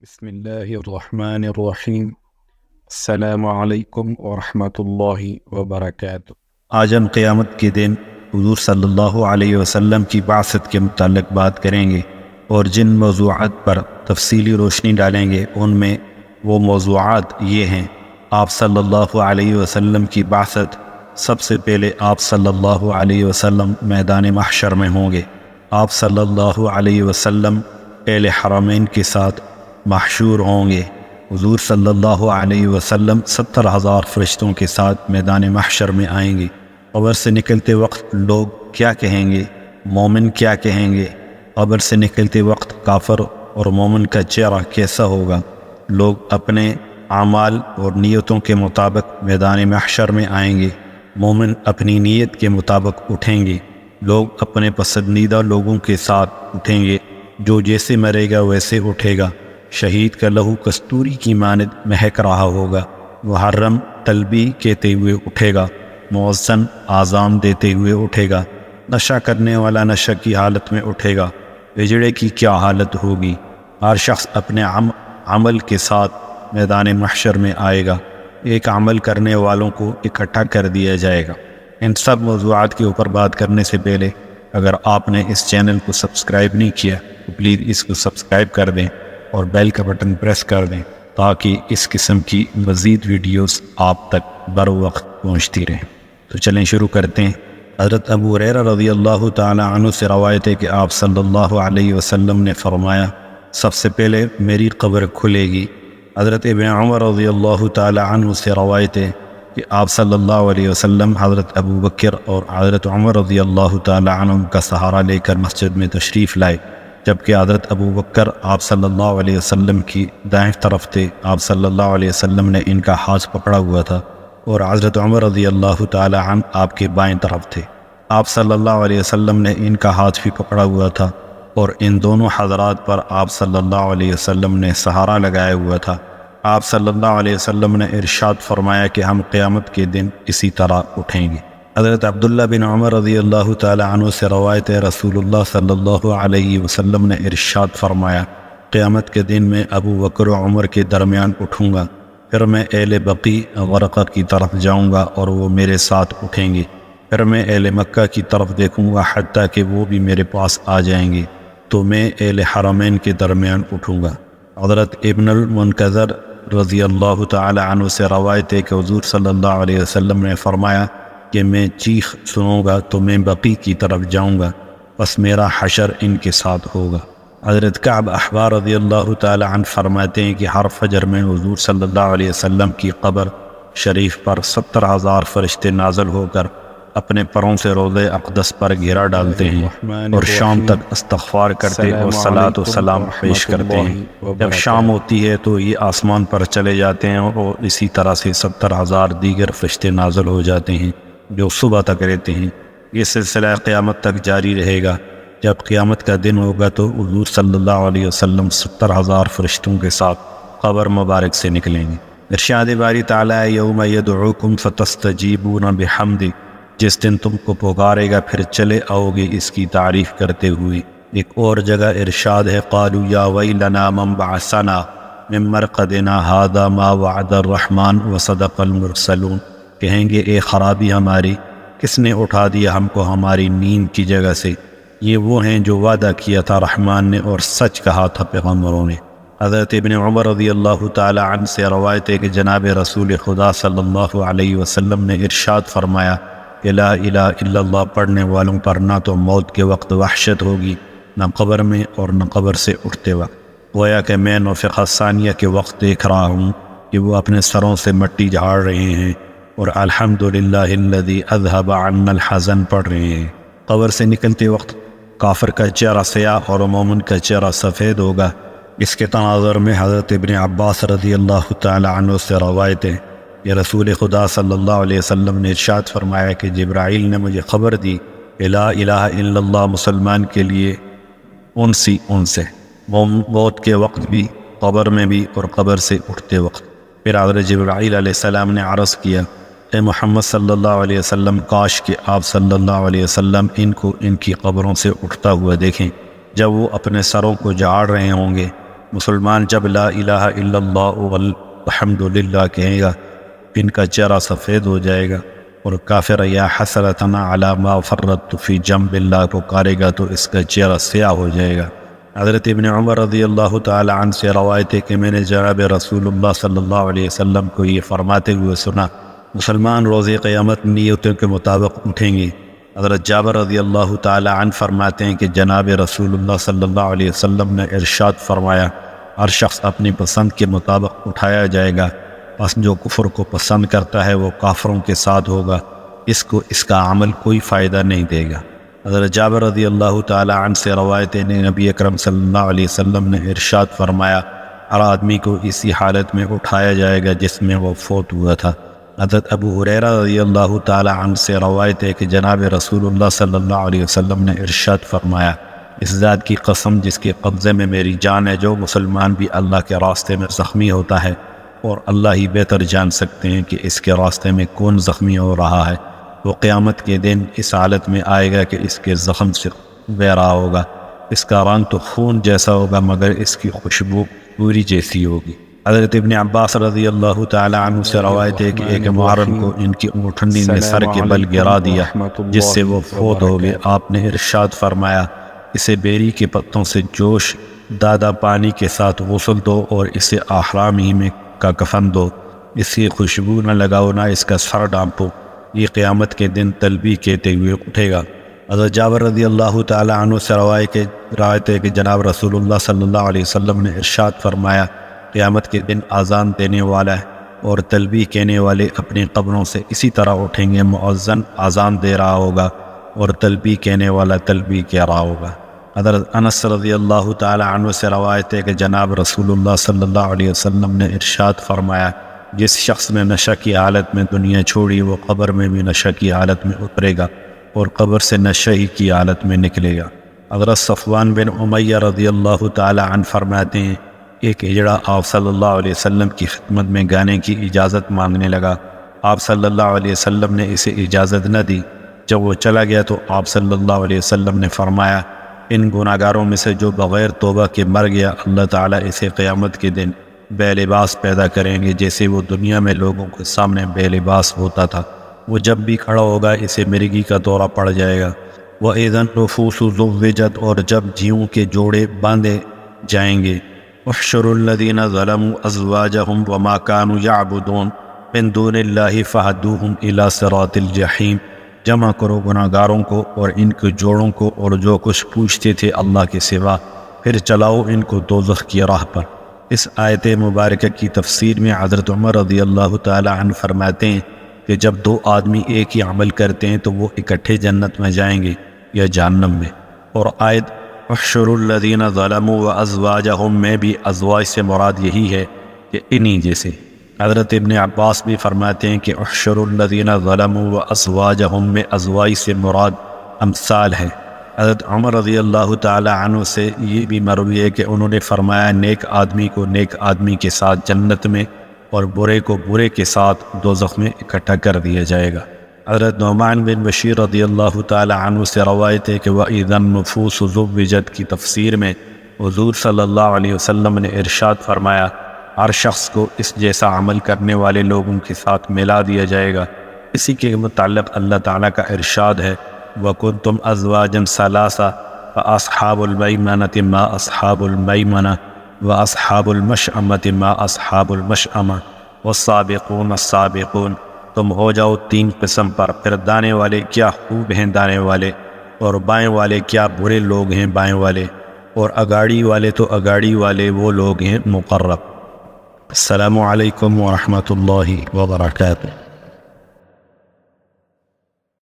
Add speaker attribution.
Speaker 1: بسم اللہ الرحمن الرحیم السلام علیکم ورحمۃ اللہ وبرکاتہ۔
Speaker 2: آج ہم قیامت کے دن حضور صلی اللہ علیہ وسلم کی بعثت کے متعلق بات کریں گے اور جن موضوعات پر تفصیلی روشنی ڈالیں گے ان میں وہ موضوعات یہ ہیں۔ آپ صلی اللہ علیہ وسلم کی بعثت، سب سے پہلے آپ صلی اللہ علیہ وسلم میدان محشر میں ہوں گے۔ آپ صلی اللہ علیہ وسلم اہل حرمین کے ساتھ محشور ہوں گے۔ حضور صلی اللہ علیہ وسلم 70,000 فرشتوں کے ساتھ میدان محشر میں آئیں گے۔ قبر سے نکلتے وقت لوگ کیا کہیں گے، مومن کیا کہیں گے؟ قبر سے نکلتے وقت کافر اور مومن کا چہرہ کیسا ہوگا؟ لوگ اپنے اعمال اور نیتوں کے مطابق میدان محشر میں آئیں گے۔ مومن اپنی نیت کے مطابق اٹھیں گے۔ لوگ اپنے پسندیدہ لوگوں کے ساتھ اٹھیں گے۔ جو جیسے مرے گا ویسے اٹھے گا۔ شہید کا لہو کستوری کی مانند مہک رہا ہوگا۔ محرم تلبی کہتے ہوئے اٹھے گا۔ مؤذن آذان دیتے ہوئے اٹھے گا۔ نشہ کرنے والا نشہ کی حالت میں اٹھے گا۔ ہجڑے کی کیا حالت ہوگی؟ ہر شخص اپنے عمل کے ساتھ میدان محشر میں آئے گا۔ ایک عمل کرنے والوں کو اکٹھا کر دیا جائے گا۔ ان سب موضوعات کے اوپر بات کرنے سے پہلے اگر آپ نے اس چینل کو سبسکرائب نہیں کیا تو پلیز اس کو سبسکرائب کر دیں اور بیل کا بٹن پریس کر دیں تاکہ اس قسم کی مزید ویڈیوز آپ تک بر وقت پہنچتی رہیں۔ تو چلیں شروع کرتے ہیں۔ حضرت ابو ہریرہ رضی اللہ تعالی عنہ سے روایت ہے کہ آپ صلی اللہ علیہ وسلم نے فرمایا، سب سے پہلے میری قبر کھلے گی۔ حضرت ابن عمر رضی اللہ تعالی عنہ سے روایت ہے کہ آپ صلی اللہ علیہ وسلم حضرت ابو بکر اور حضرت عمر رضی اللہ تعالی عنہ کا سہارا لے کر مسجد میں تشریف لائے، جبکہ حضرت ابو بکر آپ صلی اللہ علیہ وسلم کی دائیں طرف تھے۔ آپ صلی اللہ علیہ وسلم نے ان کا ہاتھ پکڑا ہوا تھا اور حضرت عمر رضی اللہ تعالی عنہ آپ کے بائیں طرف تھے۔ آپ صلی اللہ علیہ وسلم نے ان کا ہاتھ بھی پکڑا ہوا تھا اور ان دونوں حضرات پر آپ صلی اللہ علیہ وسلم نے سہارا لگایا ہوا تھا۔ آپ صلی اللہ علیہ وسلم نے ارشاد فرمایا کہ ہم قیامت کے دن اسی طرح اٹھیں گے۔ حضرت عبداللہ بن عمر رضی اللہ تعالی عنہ سے روایت ہے، رسول اللہ صلی اللہ علیہ وسلم نے ارشاد فرمایا، قیامت کے دن میں ابو بکر و عمر کے درمیان اٹھوں گا، پھر میں اہل بقیع غرقہ کی طرف جاؤں گا اور وہ میرے ساتھ اٹھیں گے، پھر میں اہل مکہ کی طرف دیکھوں گا حتیٰ کہ وہ بھی میرے پاس آ جائیں گے، تو میں اہل حرمین کے درمیان اٹھوں گا۔ حضرت ابن المنکدر رضی اللہ تعالی عنہ سے روایت ہے کہ حضور صلی اللہ علیہ وسلم نے فرمایا کہ میں چیخ سنوں گا تو میں بقیع کی طرف جاؤں گا، بس میرا حشر ان کے ساتھ ہوگا۔ حضرت کعب احبار رضی اللہ تعالی عنہ فرماتے ہیں کہ ہر فجر میں حضور صلی اللہ علیہ وسلم کی قبر شریف پر 70,000 فرشتے نازل ہو کر اپنے پروں سے روضہ اقدس پر گھیرا ڈالتے ہیں اور شام تک استغفار کرتے اور صلاۃ و سلام پیش کرتے ہیں۔ جب شام ہوتی ہے تو یہ آسمان پر چلے جاتے ہیں اور اسی طرح سے 70,000 دیگر فرشتے نازل ہو جاتے ہیں جو صبح تک رہتے ہیں۔ یہ سلسلہ قیامت تک جاری رہے گا۔ جب قیامت کا دن ہوگا تو حضور صلی اللہ علیہ وسلم 70,000 فرشتوں کے ساتھ قبر مبارک سے نکلیں گے۔ ارشاد باری تعالیٰ، یوم یدعوکم فتستجیبون بحمدہ، جس دن تم کو پکارے گا پھر چلے آؤ گے اس کی تعریف کرتے ہوئے۔ ایک اور جگہ ارشاد ہے، قالوا یا ویلنا من بعثنا من مرقدنا ھذا ما وعد الرحمن وصدق المرسلون، کہیں گے اے خرابی ہماری، کس نے اٹھا دیا ہم کو ہماری نیند کی جگہ سے؟ یہ وہ ہیں جو وعدہ کیا تھا رحمان نے اور سچ کہا تھا پیغمبروں نے۔ حضرت ابن عمر رضی اللہ تعالی عنہ سے روایت ہے کہ جناب رسول خدا صلی اللہ علیہ وسلم نے ارشاد فرمایا کہ لا الہ الا اللہ پڑھنے والوں پر نہ تو موت کے وقت وحشت ہوگی، نہ قبر میں اور نہ قبر سے اٹھتے وقت۔ گویا کہ میں نفخہ ثانیہ کے وقت دیکھ رہا ہوں کہ وہ اپنے سروں سے مٹی جھاڑ رہے ہیں اور الحمدللہ الذی اذھب عنا الحزن پڑھ رہے ہیں۔ قبر سے نکلتے وقت کافر کا چہرہ سیاہ اور مومن کا چہرہ سفید ہوگا۔ اس کے تناظر میں حضرت ابن عباس رضی اللہ تعالی عنہ سے روایت ہے کہ رسول خدا صلی اللہ علیہ وسلم نے ارشاد فرمایا کہ جبرائیل نے مجھے خبر دی کہ لا الہ الا اللہ مسلمان کے لیے ان سے موت کے وقت بھی، قبر میں بھی اور قبر سے اٹھتے وقت۔ پھر حضرت جبرائیل علیہ السلام نے عرض کیا، اے محمد صلی اللہ علیہ وسلم، کاش کہ آپ صلی اللہ علیہ وسلم ان کو ان کی قبروں سے اٹھتا ہوا دیکھیں۔ جب وہ اپنے سروں کو جھاڑ رہے ہوں گے مسلمان جب لا الہ الا اللہ والحمد للہ کہے گا ان کا چہرہ سفید ہو جائے گا، اور کافر یا حسرتنا علی ما فرطت فی جنب اللہ پکارے گا تو اس کا چہرہ سیاہ ہو جائے گا۔ حضرت ابن عمر رضی اللہ تعالی عنہ سے روایت ہے کہ میں نے جناب رسول اللہ صلی اللہ علیہ وسلم کو یہ فرماتے ہوئے سنا، مسلمان روز قیامت نیتوں کے مطابق اٹھیں گے۔ حضرت جابر رضی اللہ تعالی عنہ فرماتے ہیں کہ جناب رسول اللہ صلی اللہ علیہ وسلم نے ارشاد فرمایا، ہر شخص اپنی پسند کے مطابق اٹھایا جائے گا، پس جو کفر کو پسند کرتا ہے وہ کافروں کے ساتھ ہوگا، اس کو اس کا عمل کوئی فائدہ نہیں دے گا۔ حضرت جابر رضی اللہ تعالی عنہ سے روایت ہے کہ نبی اکرم صلی اللہ علیہ وسلم نے ارشاد فرمایا، ہر آدمی کو اسی حالت میں اٹھایا جائے گا جس میں وہ فوت ہوا تھا۔ حضرت ابو ہریرہ رضی اللہ تعالی عنہ سے روایت ہے کہ جناب رسول اللہ صلی اللہ علیہ وسلم نے ارشاد فرمایا، اس ذات کی قسم جس کے قبضے میں میری جان ہے، جو مسلمان بھی اللہ کے راستے میں زخمی ہوتا ہے، اور اللہ ہی بہتر جان سکتے ہیں کہ اس کے راستے میں کون زخمی ہو رہا ہے، وہ قیامت کے دن اس حالت میں آئے گا کہ اس کے زخم سے بہہ رہا ہوگا، اس کا رنگ تو خون جیسا ہوگا مگر اس کی خوشبو پوری جیسی ہوگی۔ حضرت ابن عباس رضی اللہ تعالی عنہ سے روایت ہے کہ ایک محرم کو ان کی اونٹنی نے سر کے بل گرا دیا جس سے وہ فوت ہو گئے۔ آپ نے ارشاد فرمایا، اسے بیری کے پتوں سے جوش دادا پانی کے ساتھ غسل دو اور اسے احرام ہی میں کا کفن دو، اس کی خوشبو نہ لگاؤ نہ اس کا سر ڈانپو، یہ قیامت کے دن تلبیہ کہتے ہوئے اٹھے گا۔ حضرت جابر رضی اللہ تعالی عنہ سے روایت ہے کہ جناب رسول اللہ صلی اللہ علیہ وسلم نے ارشاد فرمایا، قیامت کے دن آذان دینے والا اور تلبیہ کہنے والے اپنی قبروں سے اسی طرح اٹھیں گے، مؤذن آذان دے رہا ہوگا اور تلبیہ کہنے والا تلبیہ کہہ رہا ہوگا۔ حضرت انس رضی اللہ تعالی عنہ سے روایت ہے کہ جناب رسول اللہ صلی اللہ علیہ وسلم نے ارشاد فرمایا، جس شخص نے نشہ کی حالت میں دنیا چھوڑی وہ قبر میں بھی نشہ کی حالت میں اترے گا اور قبر سے نشہ ہی کی حالت میں نکلے گا۔ حضرت صفوان بن امیہ رضی اللہ تعالی عنہ فرماتے ہیں، ایک ہجڑا آپ صلی اللہ علیہ وسلم کی خدمت میں گانے کی اجازت مانگنے لگا، آپ صلی اللہ علیہ وسلم نے اسے اجازت نہ دی۔ جب وہ چلا گیا تو آپ صلی اللہ علیہ وسلم نے فرمایا، ان گناہگاروں میں سے جو بغیر توبہ کے مر گیا اللہ تعالیٰ اسے قیامت کے دن بے لباس پیدا کریں گے، جیسے وہ دنیا میں لوگوں کے سامنے بے لباس ہوتا تھا۔ وہ جب بھی کھڑا ہوگا اسے مرگی کا دورہ پڑ جائے گا۔ وَإِذَا النُّفُوسُ زُوِّجَتْ، اور جب جیوں کے جوڑے باندھے جائیں گے۔ احشروا الذین ظلموا ازواجہم وما كانوا يعبدون من دون اللہ فہدوہم الی صراط الجحیم، جمع کرو گناہگاروں کو اور ان کے جوڑوں کو اور جو کچھ پوچھتے تھے اللہ کے سوا، پھر چلاؤ ان کو دوزخ کی راہ پر۔ اس آیت مبارکہ کی تفسیر میں حضرت عمر رضی اللہ تعالی عنہ فرماتے ہیں کہ جب دو آدمی ایک ہی عمل کرتے ہیں تو وہ اکٹھے جنت میں جائیں گے یا جہنم میں۔ اور آیت احشروا الذین ظلموا وازواجہم میں بھی ازواج سے مراد یہی ہے کہ انہی جیسے۔ حضرت ابن عباس بھی فرماتے ہیں کہ احشروا الذین ظلموا وازواجہم میں ازواج سے مراد امثال ہے۔ حضرت عمر رضی اللہ تعالی عنہ سے یہ بھی مروی ہے کہ انہوں نے فرمایا، نیک آدمی کو نیک آدمی کے ساتھ جنت میں اور برے کو برے کے ساتھ دوزخ میں اکٹھا کر دیا جائے گا۔ حضرت نعمان بن بشیر رضی اللہ تعالی عنہ سے روایت ہے کہ وَإِذَا النُّفُوسُ زُوِّجَتْ کی تفسیر میں حضور صلی اللہ علیہ وسلم نے ارشاد فرمایا، ہر شخص کو اس جیسا عمل کرنے والے لوگوں کے ساتھ ملا دیا جائے گا۔ اسی کے متعلق اللہ تعالیٰ کا ارشاد ہے، وَكُنْتُمْ أَزْوَاجًا ثَلَاثَةً فَأَصْحَابُ الْمَيْمَنَةِ مَا أَصْحَابُ الْمَيْمَنَةِ وَأَصْحَابُ الْمَشْأَمَةِ مَا أَصْحَابُ الْمَشْأَمَةِ وَالسَّابِقُونَ السَّابِقُونَ، تم ہو جاؤ تین قسم پر، پھر دانے والے کیا خوب ہیں دانے والے، اور بائیں والے کیا برے لوگ ہیں بائیں والے، اور اگاڑی والے تو اگاڑی والے وہ لوگ ہیں مقرب۔ السلام علیکم ورحمۃ اللہ وبرکاتہ۔